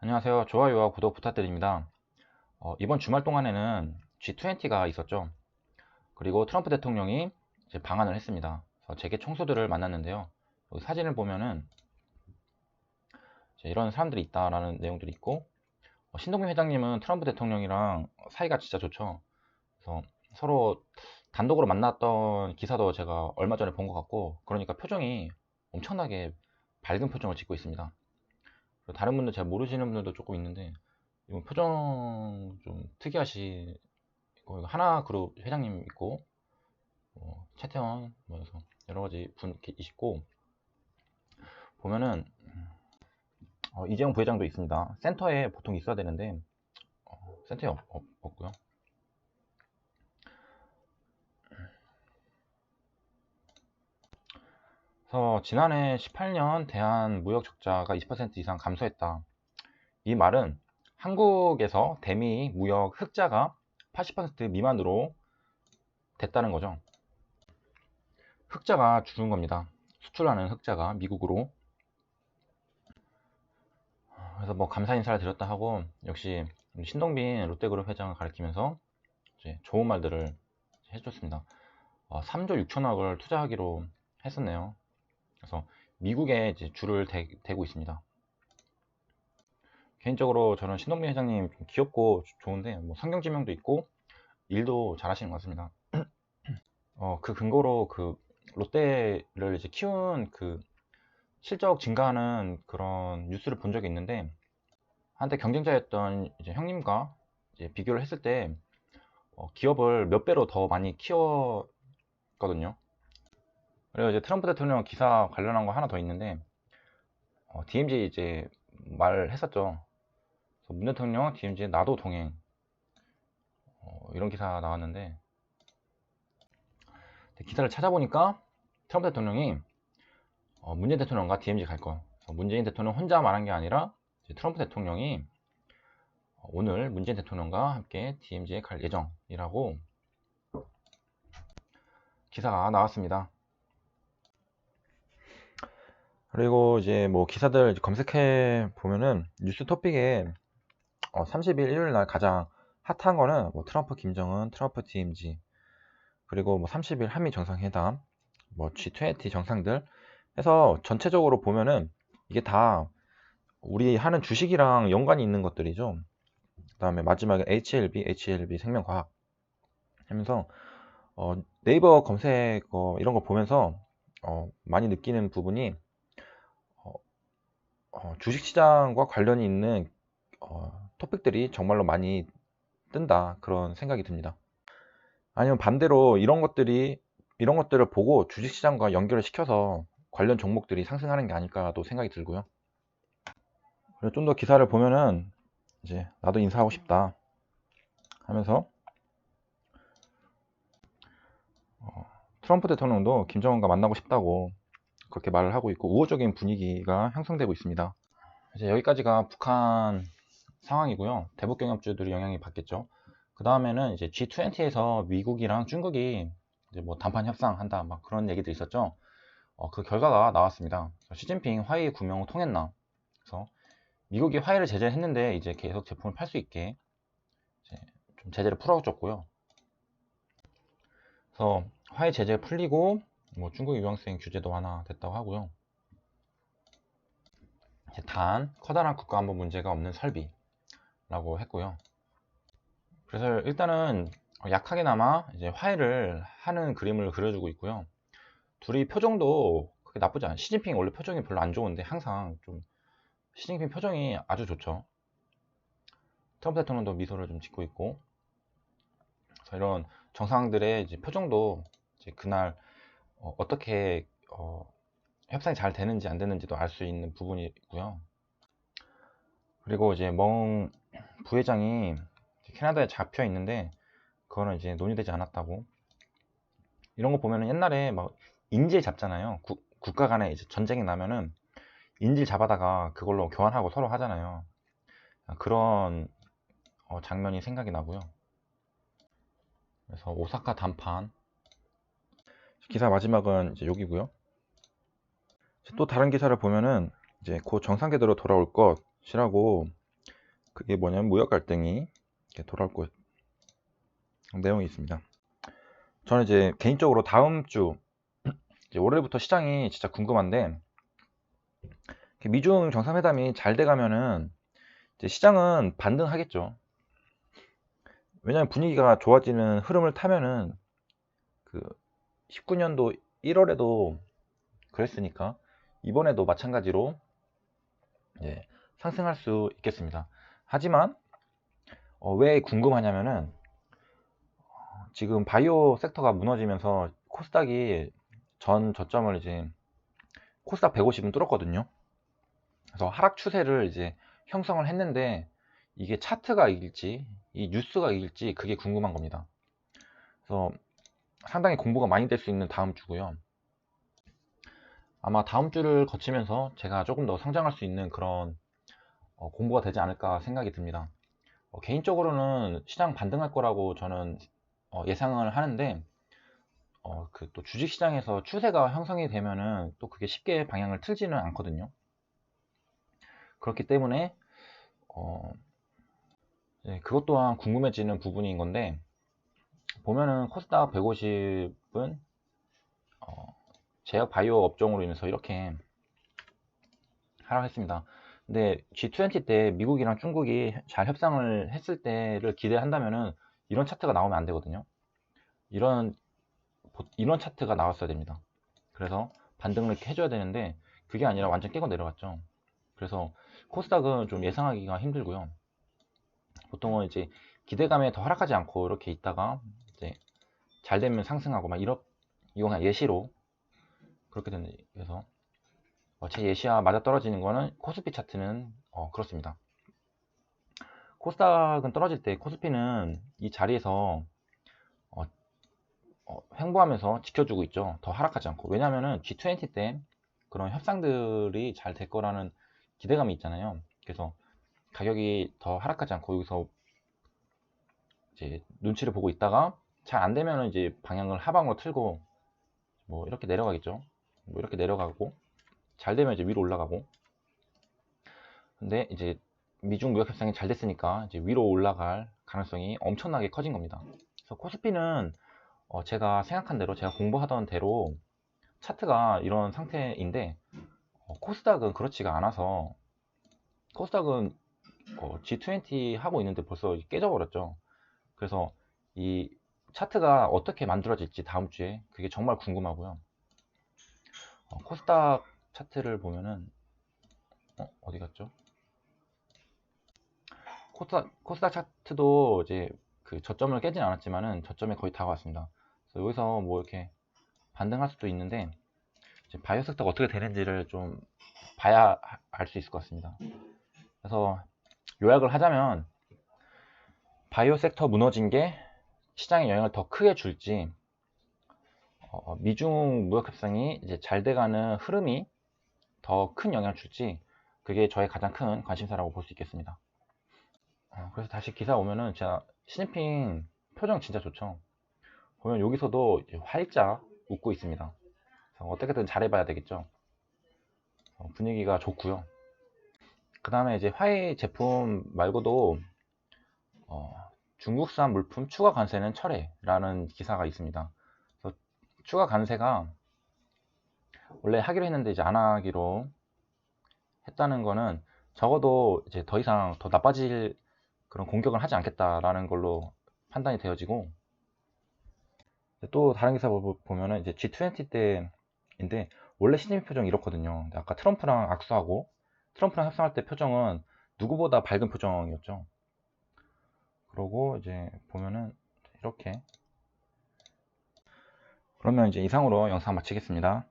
안녕하세요. 좋아요와 구독 부탁드립니다. 이번 주말 동안에는 G20가 있었죠. 그리고 트럼프 대통령이 이제 방한을 했습니다. 그래서 재계 총수들을 만났는데요. 여기 사진을 보면은 이제 이런 사람들이 있다라는 내용들이 있고, 신동빈 회장님은 트럼프 대통령이랑 사이가 진짜 좋죠. 그래서 서로 단독으로 만났던 기사도 제가 얼마 전에 본 것 같고, 그러니까 표정이 엄청나게 밝은 표정을 짓고 있습니다. 다른 분들 잘 모르시는 분들도 조금 있는데, 이건 표정 좀 특이하시. 이거 하나 그룹 회장님 있고, 최태원 뭐여서 여러 가지 분 있고, 보면은 이재용 부회장도 있습니다. 센터에 보통 있어야 되는데 센터에 없고요. 그래서 지난해 18년 대한 무역 적자가 20% 이상 감소했다. 이 말은 한국에서 대미 무역 흑자가 80% 미만으로 됐다는 거죠. 흑자가 줄은 겁니다. 수출하는 흑자가 미국으로. 그래서 뭐 감사 인사를 드렸다 하고, 역시 신동빈 롯데그룹 회장을 가리키면서 이제 좋은 말들을 해줬습니다. 3조 6천억을 투자하기로 했었네요. 그래서 미국에 이제 줄을 대고 있습니다. 개인적으로 저는 신동빈 회장님 좀 귀엽고 좋은데, 뭐 성경지명도 있고 일도 잘하시는 것 같습니다. 그 근거로 그 롯데를 이제 키운 그 실적 증가하는 그런 뉴스를 본 적이 있는데, 한때 경쟁자였던 이제 형님과 이제 비교를 했을 때 기업을 몇 배로 더 많이 키웠거든요. 그리고 이제 트럼프 대통령 기사 관련한 거 하나 더 있는데, DMZ 이제 말했었죠. 문 대통령 DMZ 나도 동행, 이런 기사 나왔는데, 기사를 찾아보니까 트럼프 대통령이 문재인 대통령과 DMZ 갈 거. 문재인 대통령 혼자 말한 게 아니라 트럼프 대통령이 오늘 문재인 대통령과 함께 DMZ에 갈 예정이라고 기사가 나왔습니다. 그리고 이제 뭐 기사들 검색해 보면은 뉴스 토픽에 30일 일요일 날 가장 핫한 거는 뭐 트럼프 김정은, 트럼프 DMZ, 그리고 뭐 30일 한미 정상회담, 뭐 G20 정상들 해서 전체적으로 보면은 이게 다 우리 하는 주식이랑 연관이 있는 것들이죠. 그 다음에 마지막에 HLB 생명과학 하면서 네이버 검색 이런 거 보면서 많이 느끼는 부분이 주식시장과 관련이 있는 토픽들이 정말로 많이 뜬다, 그런 생각이 듭니다. 아니면 반대로 이런 것들을 보고 주식시장과 연결을 시켜서 관련 종목들이 상승하는 게 아닐까도 생각이 들고요. 그리고 좀 더 기사를 보면은 이제 나도 인사하고 싶다 하면서 트럼프 대통령도 김정은과 만나고 싶다고 그렇게 말을 하고 있고, 우호적인 분위기가 형성되고 있습니다. 이제 여기까지가 북한 상황이고요. 대북 경협주들이 영향이 받겠죠. 그 다음에는 이제 G20에서 미국이랑 중국이 이제 뭐談判 협상한다, 막 그런 얘기도 있었죠. 그 결과가 나왔습니다. 시진핑 화이 구명 통했나? 그래서 미국이 화이를 제재했는데 이제 계속 제품을 팔 수 있게 이제 좀 제재를 풀어줬고요. 그래서 화이 제재 풀리고 뭐 중국 유황수행 규제도 완화됐다고 하고요. 단 커다란 국가안보 문제가 없는 설비라고 했고요. 그래서 일단은 약하게나마 이제 화해를 하는 그림을 그려주고 있고요. 둘이 표정도 그렇게 나쁘지 않아요. 시진핑이 원래 표정이 별로 안 좋은데 항상 좀 시진핑 표정이 아주 좋죠. 트럼프 대통령도 미소를 좀 짓고 있고, 그래서 이런 정상들의 이제 표정도 이제 그날 떻게 협상이 잘 되는지 안 되는지도 알 수 있는 부분이고요. 그리고 이제 멍 부회장이 캐나다에 잡혀 있는데 그거는 이제 논의되지 않았다고. 이런 거 보면은 옛날에 막 인질 잡잖아요. 국가 간에 이제 전쟁이 나면은 인질 잡아다가 그걸로 교환하고 서로 하잖아요. 그런 장면이 생각이 나고요. 그래서 오사카談判기사 마지막은 이제 여기고요. 또 다른 기사를 보면은 이제 곧 정상궤도로 돌아올 것이라고 그게 뭐냐면 무역 갈등이 이렇게 돌아올 것 내용이 있습니다. 저는 이제 개인적으로 다음 주 이제 월요일부터 시장이 진짜 궁금한데, 미중 정상회담이 잘 돼가면은 이제 시장은 반등하겠죠. 왜냐면 분위기가 좋아지는 흐름을 타면은 그 19년도 1월에도 그랬으니까 이번에도 마찬가지로 이제 상승할 수 있겠습니다. 하지만 왜 궁금하냐면은 지금 바이오 섹터가 무너지면서 코스닥이 전 저점을 이제 코스닥 150은 뚫었거든요. 그래서 하락 추세를 이제 형성을 했는데 이게 차트가 이길지 이 뉴스가 이길지 그게 궁금한 겁니다. 그래서 상당히 공부가 많이 될 수 있는 다음 주고요. 아마 다음 주를 거치면서 제가 조금 더 성장할 수 있는 그런 공부가 되지 않을까 생각이 듭니다. 개인적으로는 시장 반등할 거라고 저는 예상을 하는데 그 또 주식시장에서 추세가 형성이 되면은 또 그게 쉽게 방향을 틀지는 않거든요. 그렇기 때문에 그것 또한 궁금해지는 부분인 건데, 보면은 코스닥 150은 제약 바이오 업종으로 인해서 이렇게 하락했습니다. 근데 G20 때 미국이랑 중국이 잘 협상을 했을 때를 기대한다면은 이런 차트가 나오면 안 되거든요. 이런 차트가 나왔어야 됩니다. 그래서 반등을 이렇게 해줘야 되는데 그게 아니라 완전 깨고 내려갔죠. 그래서 코스닥은 좀 예상하기가 힘들고요. 보통은 이제 기대감에 더 하락하지 않고 이렇게 있다가 이제 잘 되면 상승하고 막 이거 그냥 예시로 그렇게 되는. 그래서 제 예시와 맞아 떨어지는 거는 코스피 차트는 그렇습니다. 코스닥은 떨어질 때 코스피는 이 자리에서 횡보하면서 지켜주고 있죠. 더 하락하지 않고. 왜냐면은 G20 때 그런 협상들이 잘 될 거라는 기대감이 있잖아요. 그래서 가격이 더 하락하지 않고 여기서 이제 눈치를 보고 있다가 잘 안 되면은 이제 방향을 하방으로 틀고 뭐 이렇게 내려가겠죠. 뭐 이렇게 내려가고 잘 되면 이제 위로 올라가고. 근데 이제 미중 무역 협상이 잘 됐으니까 이제 위로 올라갈 가능성이 엄청나게 커진 겁니다. 그래서 코스피는 제가 생각한 대로 제가 공부하던 대로 차트가 이런 상태인데 코스닥은 그렇지가 않아서 코스닥은 G20 하고 있는데 벌써 깨져버렸죠. 그래서 이 차트가 어떻게 만들어질지 다음 주에 그게 정말 궁금하고요. 코스닥 차트를 보면은 어디 갔죠? 코스닥 차트도 이제 그 저점을 깨진 않았지만은 저점에 거의 다 왔습니다. 그래서 여기서 뭐 이렇게 반등할 수도 있는데 이제 바이오 섹터가 어떻게 되는지를 좀 봐야 알 수 있을 것 같습니다. 그래서 요약을 하자면 바이오 섹터 무너진 게 시장에 영향을 더 크게 줄지 미중 무역 협상이 이제 잘 돼가는 흐름이 더 큰 영향을 줄지 그게 저의 가장 큰 관심사라고 볼 수 있겠습니다. 그래서 다시 기사 오면은 제가 시진핑 표정 진짜 좋죠. 보면 여기서도 활짝 웃고 있습니다. 어떻게든 잘해봐야 되겠죠. 분위기가 좋고요. 그 다음에 이제 화웨이 제품 말고도 중국산 물품 추가 관세는 철회라는 기사가 있습니다. 그래서 추가 관세가 원래 하기로 했는데 이제 안 하기로 했다는 거는 적어도 이제 더 이상 더 나빠질 그런 공격을 하지 않겠다라는 걸로 판단이 되어지고, 또 다른 기사 보면은 이제 G20 때인데 원래 시진핑 표정이 이렇거든요. 근데 아까 트럼프랑 악수하고 트럼프랑 협상할 때 표정은 누구보다 밝은 표정이었죠. 그러고 이제 보면은 이렇게. 그러면 이제 이상으로 영상 마치겠습니다.